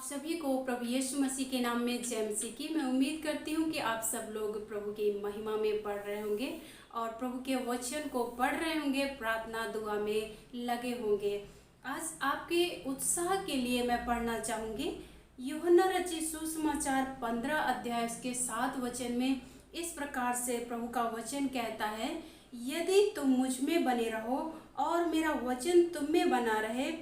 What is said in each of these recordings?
सभी को प्रभु यीशु मसीह के नाम में जय मसीह की। मैं उम्मीद करती हूँ कि आप सब लोग प्रभु की महिमा में पढ़ रहे होंगे और प्रभु के वचन को पढ़ रहे होंगे, प्रार्थना दुआ में लगे होंगे। आज आपके उत्साह के लिए मैं पढ़ना चाहूँगी यूहन्ना रचित सुसमाचार 15 अध्याय उसके 7 वचन में। इस प्रकार से प्रभु का वचन कहता है, यदि तुम मुझ में बने रहो और मेरा वचन तुम में बना रहे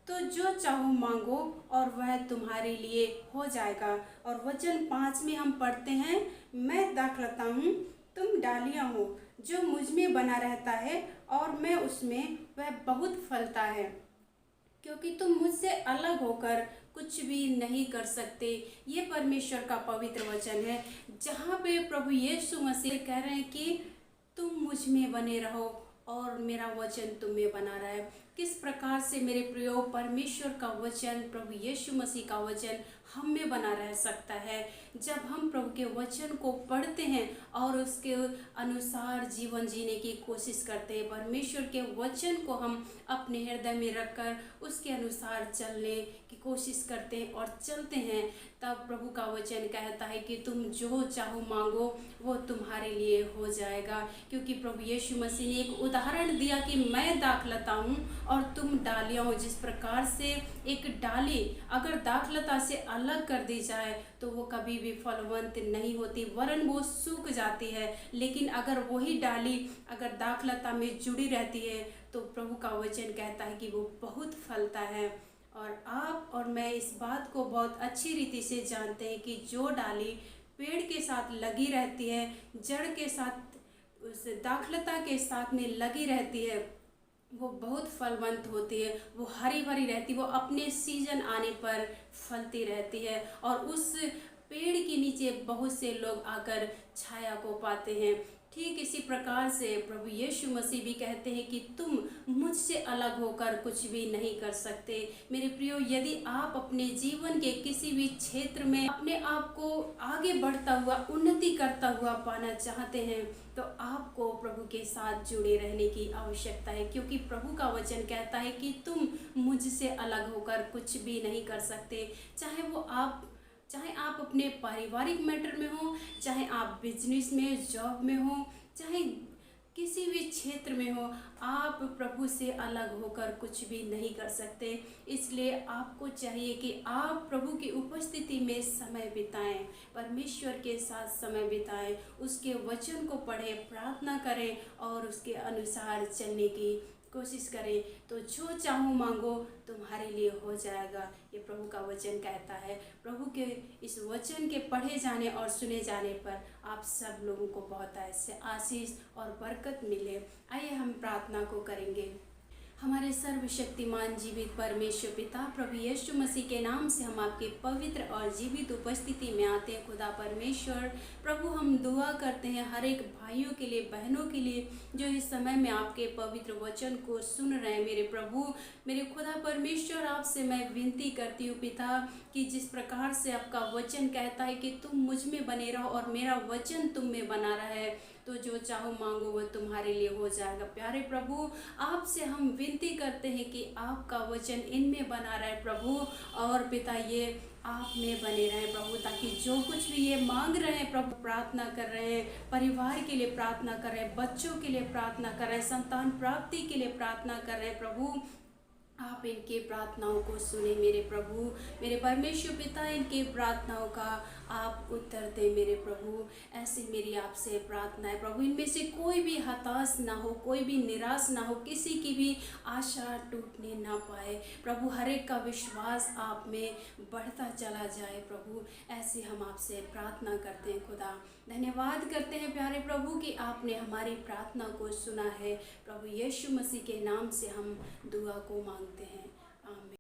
तो जो चाहो मांगो और वह तुम्हारे लिए हो जाएगा। और वचन 5 में हम पढ़ते हैं, मैं दाखलता हूँ, तुम डालियाँ हो। जो मुझ में बना रहता है और मैं उसमें, वह बहुत फलता है, क्योंकि तुम मुझसे अलग होकर कुछ भी नहीं कर सकते। ये परमेश्वर का पवित्र वचन है, जहाँ पे प्रभु यीशु मसीह कह रहे हैं कि तुम मुझ में बने रहो और मेरा वचन तुम में बना रहा है। किस प्रकार से मेरे प्रियो परमेश्वर का वचन, प्रभु यीशु मसीह का वचन हम में बना रह सकता है, जब हम प्रभु के वचन को पढ़ते हैं और उसके अनुसार जीवन जीने की कोशिश करते हैं। परमेश्वर के वचन को हम अपने हृदय में रखकर उसके अनुसार चलने की कोशिश करते हैं और चलते हैं, तब प्रभु का वचन कहता है कि तुम जो चाहो मांगो वो तुम्हारे लिए हो जाएगा। क्योंकि प्रभु यीशु मसीह ने एक उदाहरण दिया कि मैं दाखलता हूँ और तुम डालियाँ हो। जिस प्रकार से एक डाली अगर दाखलता से अलग कर दी जाए तो वो कभी भी फलवंत नहीं होती, वरन वो सूख जाती है। लेकिन अगर वही डाली अगर दाखलता में जुड़ी रहती है तो प्रभु का वचन कहता है कि वो बहुत फलता है। और आप और मैं इस बात को बहुत अच्छी रीति से जानते हैं कि जो डाली पेड़ के साथ लगी रहती है, जड़ के साथ, उस दाखलता के साथ में लगी रहती है, वो बहुत फलवंत होती है, वो हरी भरी रहती है, वो अपने सीजन आने पर फलती रहती है और उस पेड़ के नीचे बहुत से लोग आकर छाया को पाते हैं। ठीक इसी प्रकार से प्रभु यीशु मसीह भी कहते हैं कि तुम मुझसे अलग होकर कुछ भी नहीं कर सकते। मेरे प्रियो, यदि आप अपने जीवन के किसी भी क्षेत्र में अपने आप को आगे बढ़ता हुआ, उन्नति करता हुआ पाना चाहते हैं तो आपको प्रभु के साथ जुड़े रहने की आवश्यकता है। क्योंकि प्रभु का वचन कहता है कि तुम मुझसे अलग होकर कुछ भी नहीं कर सकते। चाहे आप अपने पारिवारिक मैटर में हो, चाहे आप बिजनेस में, जॉब में हो, चाहे किसी भी क्षेत्र में हो, आप प्रभु से अलग होकर कुछ भी नहीं कर सकते। इसलिए आपको चाहिए कि आप प्रभु की उपस्थिति में समय बिताएं, परमेश्वर के साथ समय बिताएं, उसके वचन को पढ़ें, प्रार्थना करें और उसके अनुसार चलने की कोशिश करें। तो जो चाहो मांगो तुम्हारे लिए हो जाएगा, ये प्रभु का वचन कहता है। प्रभु के इस वचन के पढ़े जाने और सुने जाने पर आप सब लोगों को बहुत ऐसे आशीष और बरकत मिले। आइए हम प्रार्थना को करेंगे। हमारे सर्वशक्तिमान जीवित परमेश्वर पिता, प्रभु यीशु मसीह के नाम से हम आपके पवित्र और जीवित उपस्थिति में आते हैं। खुदा परमेश्वर, प्रभु हम दुआ करते हैं हर एक भाइयों के लिए, बहनों के लिए जो इस समय में आपके पवित्र वचन को सुन रहे हैं। मेरे प्रभु, मेरे खुदा परमेश्वर, आपसे मैं विनती करती हूँ पिता कि जिस प्रकार से आपका वचन कहता है कि तुम मुझ में बने रहो और मेरा वचन तुम में बना रहे, तो जो चाहो मांगो वह तुम्हारे लिए हो जाएगा। प्यारे प्रभु, आपसे हम विनती करते हैं कि आपका वचन इनमें बना रहे प्रभु, और पिता ये आप में बने रहे प्रभु, ताकि जो कुछ भी ये मांग रहे हैं प्रभु, प्रार्थना कर रहे हैं, परिवार के लिए प्रार्थना कर रहे हैं, बच्चों के लिए प्रार्थना कर रहे हैं, संतान प्राप्ति के लिए प्रार्थना कर रहे हैं प्रभु, आप इनके प्रार्थनाओं को सुने मेरे प्रभु। मेरे परमेश्वर पिता, इनके प्रार्थनाओं का आप उत्तर दें मेरे प्रभु। ऐसी मेरी आपसे प्रार्थना है प्रभु, इनमें से कोई भी हताश ना हो, कोई भी निराश ना हो, किसी की भी आशा टूटने ना पाए प्रभु। हर एक का विश्वास आप में बढ़ता चला जाए प्रभु, ऐसे हम आपसे प्रार्थना करते हैं। खुदा धन्यवाद करते हैं प्यारे प्रभु कि आपने हमारी प्रार्थना को सुना है। प्रभु यीशु मसीह के नाम से हम दुआ को मांगते हैं, आमीन।